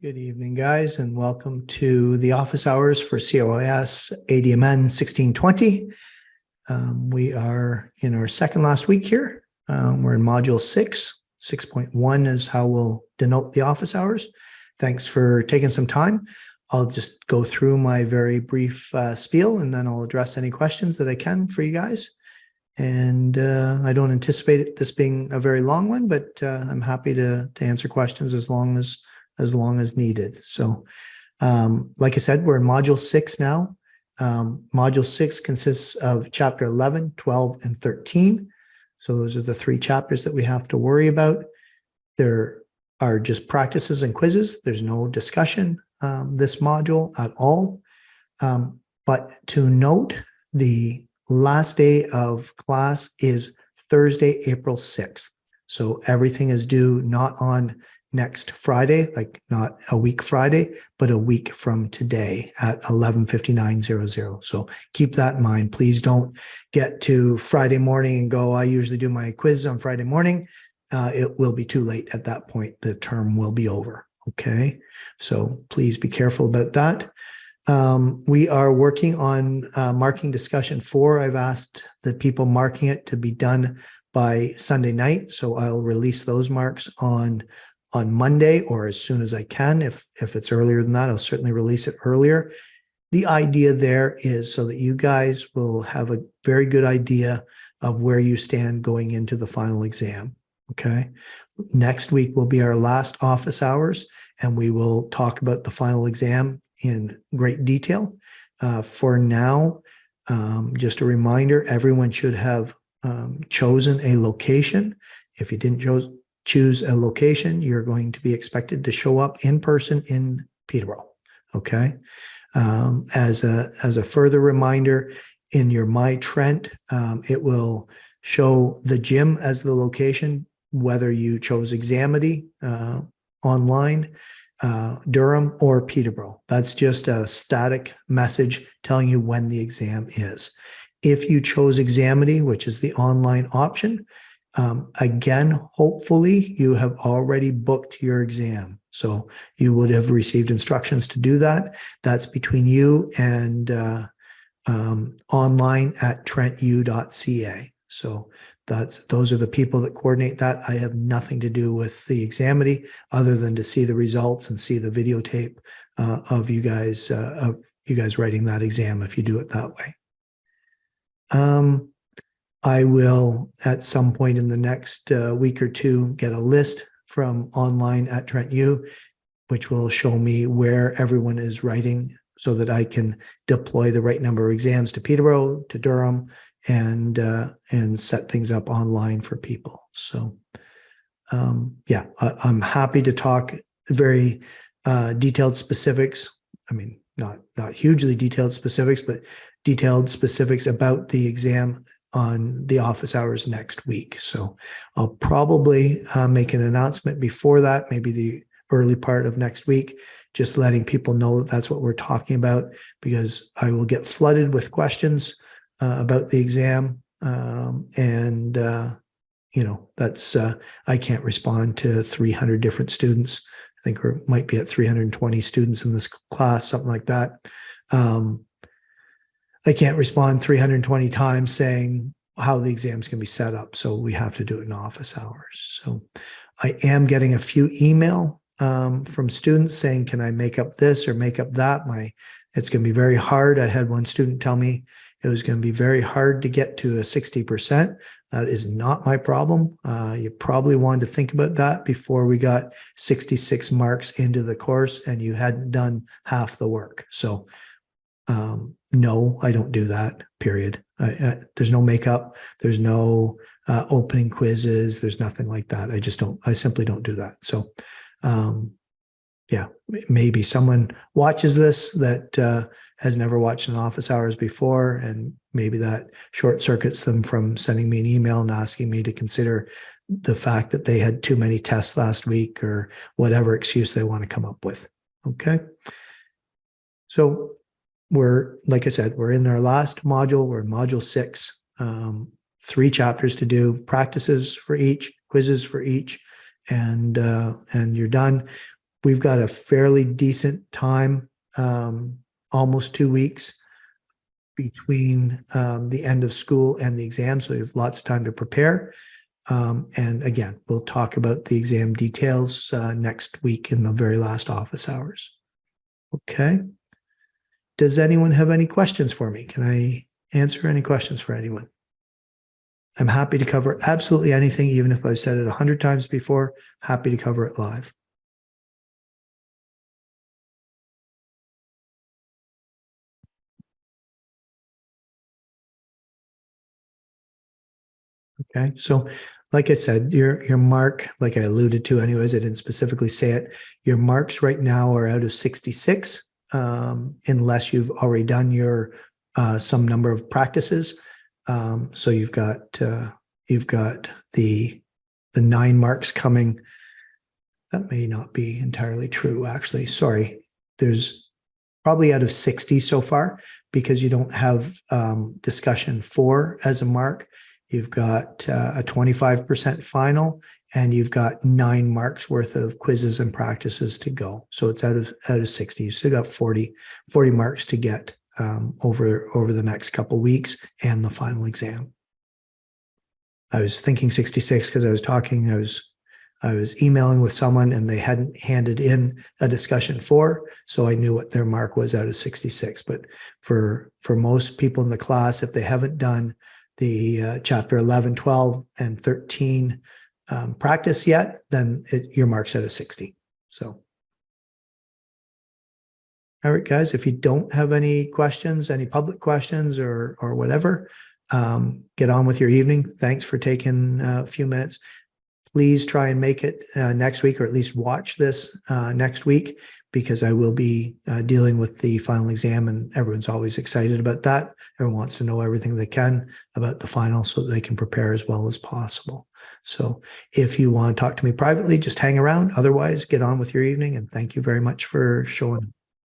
Good evening, guys, and welcome to the office hours for COIS ADMN 1620. We are in our second last week here. We're in module 6. 6.1 is how we'll denote the office hours. Thanks for taking some time. I'll just go through my very brief spiel, and then I'll address any questions that I can for you guys. And I don't anticipate this being a very long one, but I'm happy to answer questions as long as needed. So like I said, we're in module 6 now. Module 6 consists of chapter 11, 12, and 13. So those are the 3 chapters that we have to worry about. There are just practices and quizzes. There's no discussion this module at all. But to note, the last day of class is Thursday, April 6th. So everything is due not on next Friday, like not a week Friday, but a week from today at 11:59:00. So keep that in mind. Please don't get to Friday morning and go, I usually do my quiz on Friday morning. It will be too late at that point. The term will be over. Okay. So please be careful about that. We are working on marking discussion 4. I've asked the people marking it to be done by Sunday night. So I'll release those marks on Monday or as soon as I can. If it's earlier than that, I'll certainly release it earlier. The idea there is so that you guys will have a very good idea of where you stand going into the final exam. Okay. Next week will be our last office hours, and we will talk about the final exam in great detail. For now, just a reminder, everyone should have chosen a location. If you didn't choose a location, you're going to be expected to show up in person in Peterborough. Okay. As a further reminder, in your My Trent, it will show the gym as the location, whether you chose Examity online, Durham, or Peterborough. That's just a static message telling you when the exam is. If you chose Examity, which is the online option, again, hopefully you have already booked your exam. So you would have received instructions to do that. That's between you and online at trentu.ca. So those are the people that coordinate that. I have nothing to do with the Examity other than to see the results and see the videotape of you guys writing that exam if you do it that way. I will, at some point in the next week or two, get a list from online at Trent U, which will show me where everyone is writing so that I can deploy the right number of exams to Peterborough, to Durham, and set things up online for people. So, yeah, I'm happy to talk very detailed specifics. I mean, not hugely detailed specifics, but detailed specifics about the exam on the office hours next week. So I'll probably make an announcement before that, maybe the early part of next week, just letting people know that that's what we're talking about, because I will get flooded with questions about the exam. You know, that's, I can't respond to 300 different students. I think we might be at 320 students in this class, something like that. I can't respond 320 times saying how the exams can be set up. So we have to do it in office hours. So I am getting a few email from students saying, can I make up this or make up that? It's going to be very hard. I had one student tell me it was going to be very hard to get to a 60%. That is not my problem. You probably wanted to think about that before we got 66 marks into the course and you hadn't done half the work. So no, I don't do that, period. There's no makeup. There's no opening quizzes. There's nothing like that. I simply don't do that. So yeah, maybe someone watches this that has never watched an office hours before, and maybe that short circuits them from sending me an email and asking me to consider the fact that they had too many tests last week or whatever excuse they want to come up with. Okay. So like I said, we're in our last module. We're in module 6, 3 chapters to do, practices for each, quizzes for each, and you're done. we've got a fairly decent time, almost 2 weeks between the end of school and the exam. So you have lots of time to prepare. And again, we'll talk about the exam details next week in the very last office hours. Okay. Does anyone have any questions for me? Can I answer any questions for anyone? I'm happy to cover absolutely anything, even if I've said it 100 times before, happy to cover it live. Okay, so like I said, your mark, like I alluded to anyways, I didn't specifically say it, your marks right now are out of 66, unless you've already done your some number of practices. So you've got the 9 marks coming. That may not be entirely true, actually. Sorry, there's probably out of 60 so far, because you don't have discussion 4 as a mark. You've got a 25% final, and you've got 9 marks worth of quizzes and practices to go. So it's out of 60. You still got 40 marks to get over the next couple of weeks and the final exam. I was thinking 66 because I was emailing with someone and they hadn't handed in a discussion 4, so I knew what their mark was out of 66. But for most people in the class, if they haven't done the chapter 11, 12, and 13 practice yet, then your mark's out of 60. So, all right, guys, if you don't have any questions, any public questions or whatever, get on with your evening. Thanks for taking a few minutes. Please try and make it next week, or at least watch this next week, because I will be dealing with the final exam, and everyone's always excited about that. Everyone wants to know everything they can about the final so that they can prepare as well as possible. So if you want to talk to me privately, just hang around. Otherwise, get on with your evening, and thank you very much for showing up.